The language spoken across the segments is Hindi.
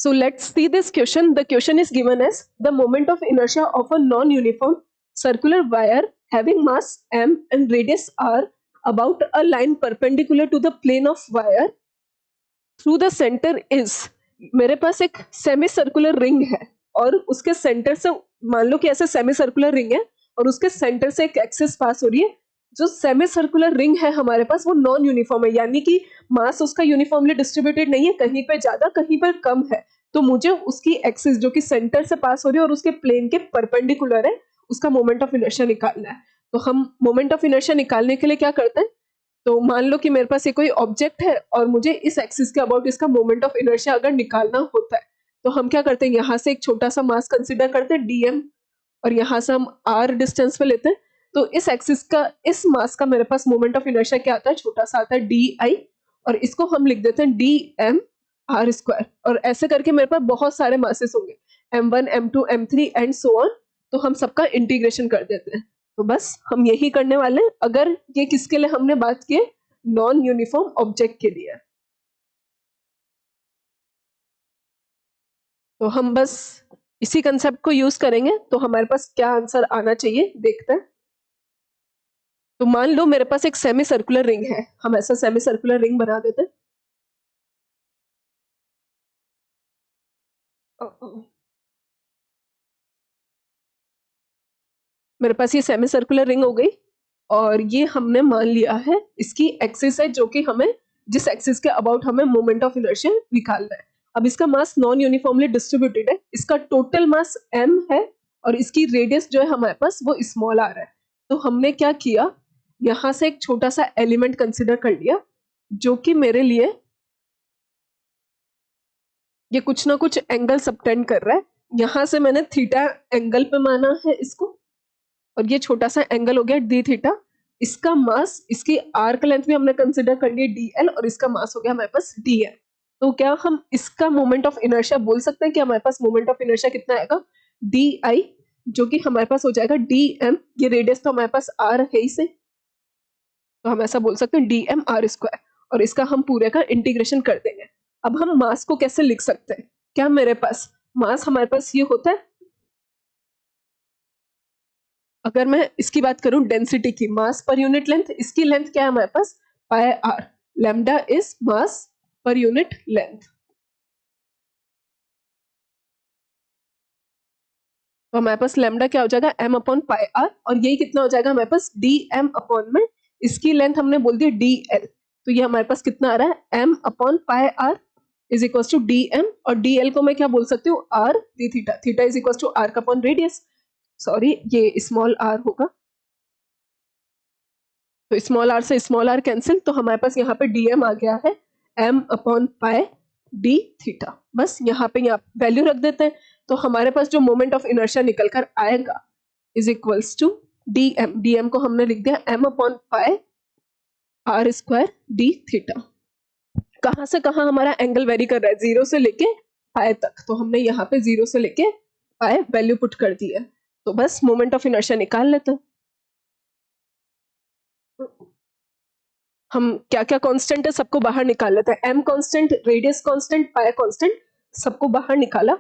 So let's see this question. The question is given as the moment of inertia of a non-uniform circular wire having mass m and radius r about a line perpendicular to the plane of wire through the center is. मेरे पास एक सेमी सर्कुलर रिंग है और उसके सेंटर से, मान लो कि ऐसे सेमी सर्कुलर रिंग है और उसके सेंटर से एक एक्सिस पास हो रही है. जो सेमी सर्कुलर रिंग है हमारे पास वो नॉन यूनिफॉर्म है, यानी कि मास उसका यूनिफॉर्मली डिस्ट्रीब्यूटेड नहीं है, कहीं पर ज्यादा कहीं पर कम है. तो मुझे उसकी एक्सिस जो कि सेंटर से पास हो रही है और उसके प्लेन के परपेंडिकुलर है, उसका मोमेंट ऑफ इनर्शिया निकालना है. तो हम मोमेंट ऑफ इनर्शिया निकालने के लिए क्या करते हैं, तो मान लो कि मेरे पास ये कोई ऑब्जेक्ट है और मुझे इस एक्सिस के अबाउट इसका मोमेंट ऑफ इनर्शिया अगर निकालना होता है तो हम क्या करते हैं, यहाँ से एक छोटा सा मास कंसीडर करते हैं dm और यहाँ से हम r डिस्टेंस पे लेते हैं. तो इस एक्सिस का, इस मास का मेरे पास मोमेंट ऑफ इनर्शिया क्या आता है, छोटा सा आता है di, और इसको हम लिख देते हैं dm r स्क्वायर. और ऐसे करके मेरे पास बहुत सारे मासेस होंगे, m1 m2 m3 and so on. तो हम सबका इंटीग्रेशन कर देते हैं. तो बस हम यही करने वाले हैं. अगर ये किसके लिए हमने बात की, नॉन यूनिफॉर्म ऑब्जेक्ट के लिए. तो हम बस इसी कंसेप्ट को यूज करेंगे. तो हमारे पास क्या आंसर आना चाहिए देखते हैं. तो मान लो मेरे पास एक सेमी सर्कुलर रिंग है, हम ऐसा सेमी सर्कुलर रिंग बना देते हैं. मेरे पास ये सेमी सर्कुलर रिंग हो गई और ये हमने मान लिया है इसकी एक्सिस है, जो कि हमें, जिस एक्सिस के अबाउट हमें मोमेंट ऑफ इनर्शिया निकालना है. अब इसका मास नॉन यूनिफॉर्मली डिस्ट्रीब्यूटेड है, इसका टोटल मास m है और इसकी रेडियस जो है हमारे पास वो स्मॉल r है. तो हमने क्या किया, यहाँ से एक छोटा सा एलिमेंट कंसिडर कर लिया जो कि मेरे लिए ये कुछ ना कुछ एंगल सबटेंड कर रहा है. यहाँ से मैंने थीटा एंगल पे माना है इसको, और ये छोटा सा एंगल हो गया डी थीटा. इसका मास, इसकी आर्क लेंथ भी हमने कंसिडर कर ली dl और इसका मास हो गया हमारे पास dm. तो क्या हम इसका मोमेंट ऑफ इनर्शिया बोल सकते हैं कि हमारे पास मोमेंट ऑफ इनर्शिया कितना आएगा, di, जो कि हमारे पास हो जाएगा dm. ये रेडियस तो हमारे पास r है ही से, तो हम ऐसा बोल सकते हैं dm r स्क्वायर. और इसका हम पूरे का इंटीग्रेशन कर देंगे. अब हम मास को कैसे लिख सकते हैं, क्या मेरे पास मास, हमारे पास ये होता है, अगर मैं इसकी बात करूं डेंसिटी की, मास पर यूनिट लेंथ, इसकी लेंथ क्या है हमारे पास pi R. Lambda is mass per unit length. तो हमारे पास लैम्डा क्या हो जाएगा m अपॉन पाई आर, और यही कितना हो जाएगा हमारे पास dm अपॉन में, इसकी लेंथ हमने बोल दी dl. तो ये हमारे पास कितना आ रहा है, m upon pi r is equal to dm, और dl को मैं क्या बोल सकती हूँ, r d theta. Theta is equal to r का अपॉन रेडियस. सॉरी, ये स्मॉल r होगा, तो स्मॉल r से स्मॉल r कैंसिल. तो हमारे पास यहाँ पे dm आ गया है m अपॉन पाई d थीटा. बस यहाँ पे वैल्यू रख देते हैं. तो हमारे पास जो मोमेंट ऑफ इनर्शिया निकल कर आएगा is equals to dm. dm को हमने लिख दिया m upon pi r square d theta. कहाँ से कहाँ हमारा एंगल वेरी कर रहा है, 0 से लेके पाई तक. तो हमने यहाँ पे 0 से लेके पाई वैल्यू पुट कर दी है. तो बस मोमेंट ऑफ इनर्शिया निकाल लेते हैं. हम क्या क्या कांस्टेंट है सबको बाहर निकाल लेते हैं. m कांस्टेंट, रेडियस कांस्टेंट, पाई कांस्टेंट, सबको बाहर निकाला.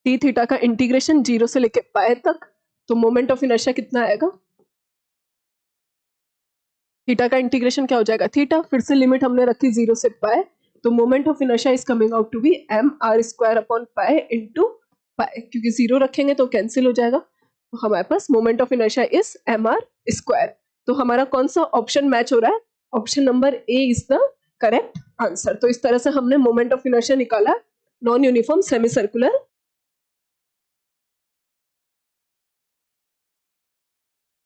डी थीटा का इंटीग्रेशन 0 से लेके पाई तक. तो मोमेंट ऑफ इनर्शिया कितना आएगा, थीटा का इंटीग्रेशन क्या हो जाएगा थीटा. फिर से लिमिट हमने रखी 0 से पाई. तो moment of inertia is coming out to be m r square upon pi into pi, क्योंकि 0 रखेंगे तो कैंसिल हो जाएगा. तो हमारे पास moment of inertia is m r square. तो हमारा कौन सा ऑप्शन मैच हो रहा है, option number A is the correct answer. तो इस तरह से हमने मोमेंट ऑफ इनर्शिया निकाला नॉन यूनिफॉर्म सेमी सर्कुलर